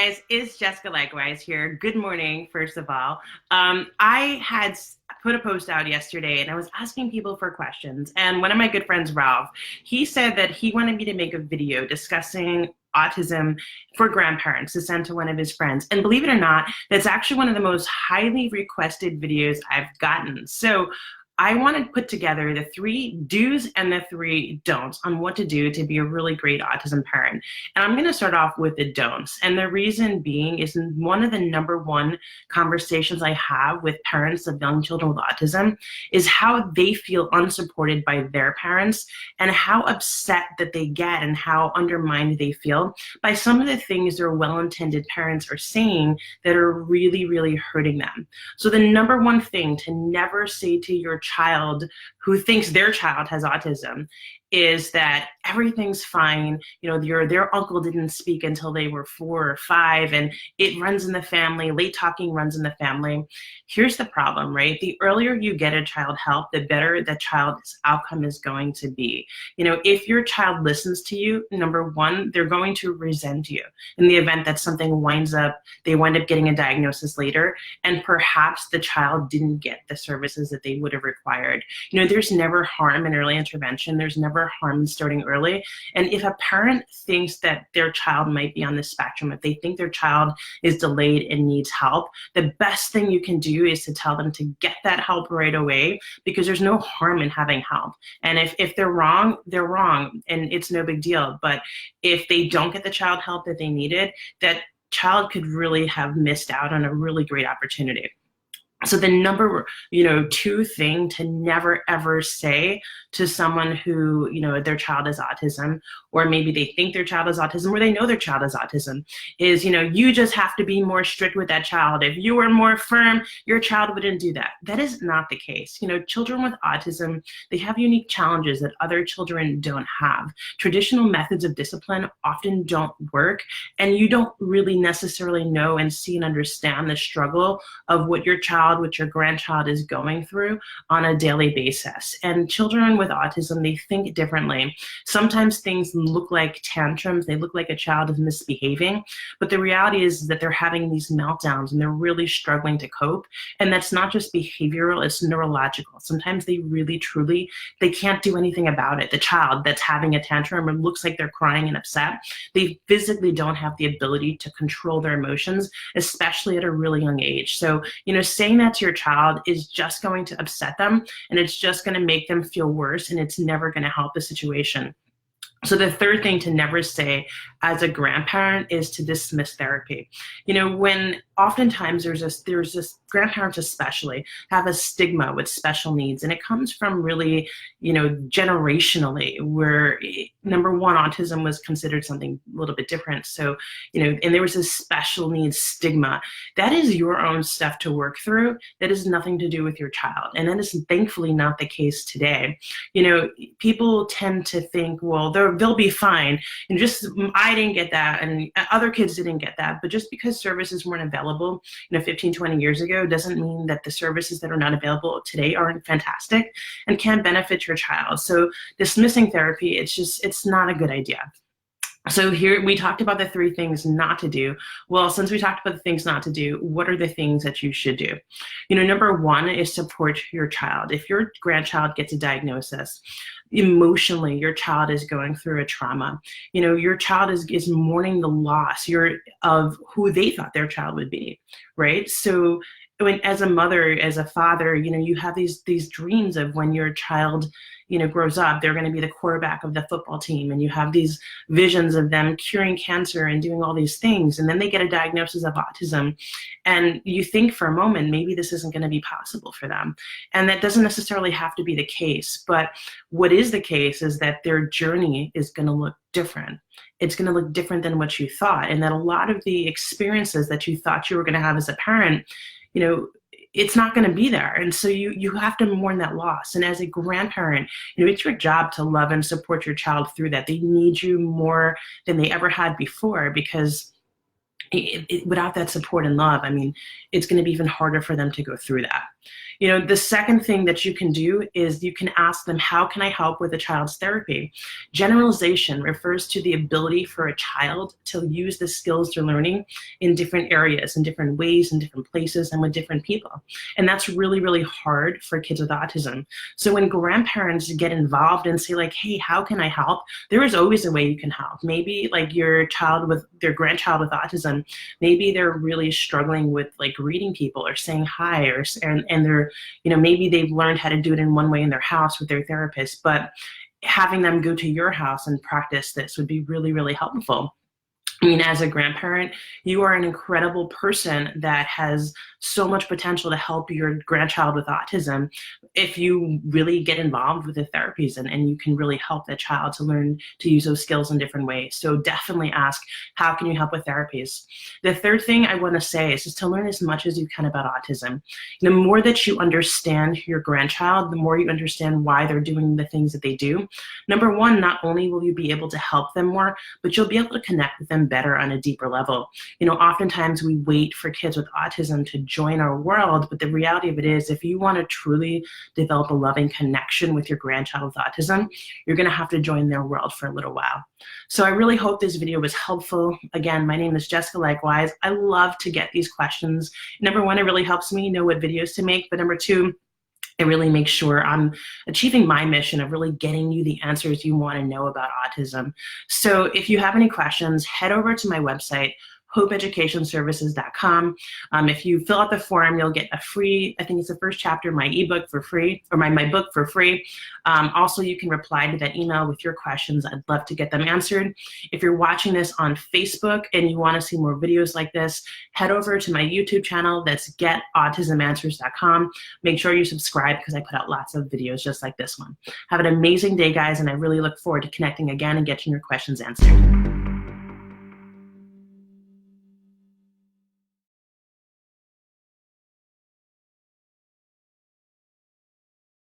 guys, it's Jessica Likewise here. Good morning, first of all. I had put a post out yesterday and I was asking people for questions. And one of my good friends, Ralph, he said that he wanted me to make a video discussing autism for grandparents to send to one of his friends. And believe it or not, that's actually one of the most highly requested videos I've gotten. So I want to put together the 3 do's and the 3 don'ts on what to do to be a really great autism parent. And I'm going to start off with the don'ts. And the reason being is one of the #1 conversations I have with parents of young children with autism is how they feel unsupported by their parents and how upset that they get and how undermined they feel by some of the things their well-intended parents are saying that are really, really hurting them. So the #1 thing to never say to your child who thinks their child has autism is that everything's fine. You know, their uncle didn't speak until they were 4 or 5, and it runs in the family. Late talking runs in the family. Here's the problem, right? The earlier you get a child help, the better the child's outcome is going to be. You know, if your child listens to you, #1, they're going to resent you in the event that something they wind up getting a diagnosis later, and perhaps the child didn't get the services that they would have required. You know, there's never harm in early intervention. There's never harm in starting early. And if a parent thinks that their child might be on the spectrum, if they think their child is delayed and needs help, the best thing you can do is to tell them to get that help right away, because there's no harm in having help. And if they're wrong, they're wrong, and it's no big deal. But if they don't get the child help that they needed, that child could really have missed out on a really great opportunity. So the #2 thing to never ever say to someone who, their child has autism, or maybe they think their child has autism, or they know their child has autism, is, you just have to be more strict with that child. If you were more firm, your child wouldn't do that. That is not the case. Children with autism, they have unique challenges that other children don't have. Traditional methods of discipline often don't work, and you don't really necessarily know and see and understand the struggle of what your grandchild is going through on a daily basis. And children with autism, they think differently. Sometimes things look like tantrums. They look like a child is misbehaving, but the reality is that they're having these meltdowns and they're really struggling to cope. And that's not just behavioral, it's neurological. Sometimes they really, truly, they can't do anything about it. The child that's having a tantrum or looks like they're crying and upset, they physically don't have the ability to control their emotions, especially at a really young age. So, saying that to your child is just going to upset them, and it's just going to make them feel worse, and it's never going to help the situation. So the third thing to never say as a grandparent is to dismiss therapy. When oftentimes there's this grandparents especially have a stigma with special needs, and it comes from really, generationally, where #1, autism was considered something a little bit different. So, and there was this special needs stigma. That is your own stuff to work through. That has nothing to do with your child. And that is thankfully not the case today. People tend to think, well, they'll be fine. And I didn't get that, and other kids didn't get that. But just because services weren't available, 15, 20 years ago, doesn't mean that the services that are not available today aren't fantastic and can benefit your child. So dismissing therapy, it's not a good idea. So here we talked about the 3 things not to do. Well, since we talked about the things not to do, what are the things that you should do? #1 is support your child. If your grandchild gets a diagnosis, emotionally, your child is going through a trauma. Your child is mourning the loss of who they thought their child would be, right? So as a mother, as a father, you have these dreams of when your child, grows up, they're going to be the quarterback of the football team. And you have these visions of them curing cancer and doing all these things. And then they get a diagnosis of autism. And you think for a moment, maybe this isn't going to be possible for them. And that doesn't necessarily have to be the case. But what is the case is that their journey is going to look different. It's going to look different than what you thought. And that a lot of the experiences that you thought you were going to have as a parent, it's not going to be there. And so you have to mourn that loss. And as a grandparent, it's your job to love and support your child through that. They need you more than they ever had before, because without that support and love, it's going to be even harder for them to go through that. The second thing that you can do is you can ask them, how can I help with a child's therapy? Generalization refers to the ability for a child to use the skills they're learning in different areas, in different ways, in different places, and with different people. And that's really, really hard for kids with autism. So when grandparents get involved and say like, hey, how can I help? There is always a way you can help. Maybe like their grandchild with autism, maybe they're really struggling with like reading people or saying hi, and they're, maybe they've learned how to do it in one way in their house with their therapist, but having them go to your house and practice this would be really, really helpful. As a grandparent, you are an incredible person that has so much potential to help your grandchild with autism if you really get involved with the therapies and you can really help that child to learn to use those skills in different ways. So definitely ask, how can you help with therapies? The third thing I want to say is just to learn as much as you can about autism. The more that you understand your grandchild, the more you understand why they're doing the things that they do. Number one, not only will you be able to help them more, but you'll be able to connect with them better on a deeper level. Oftentimes we wait for kids with autism to join our world, but the reality of it is, if you want to truly develop a loving connection with your grandchild with autism, you're going to have to join their world for a little while. So I really hope this video was helpful. Again, my name is Jessica Likewise. I love to get these questions. Number one, it really helps me know what videos to make, but number two, it really makes sure I'm achieving my mission of really getting you the answers you want to know about autism. So if you have any questions, head over to my website, hopeeducationservices.com. If you fill out the form, you'll get a free, I think it's the first chapter of my ebook for free, or my book for free. Also, you can reply to that email with your questions. I'd love to get them answered. If you're watching this on Facebook and you want to see more videos like this, head over to my YouTube channel. That's getautismanswers.com. Make sure you subscribe because I put out lots of videos just like this one. Have an amazing day, guys, and I really look forward to connecting again and getting your questions answered.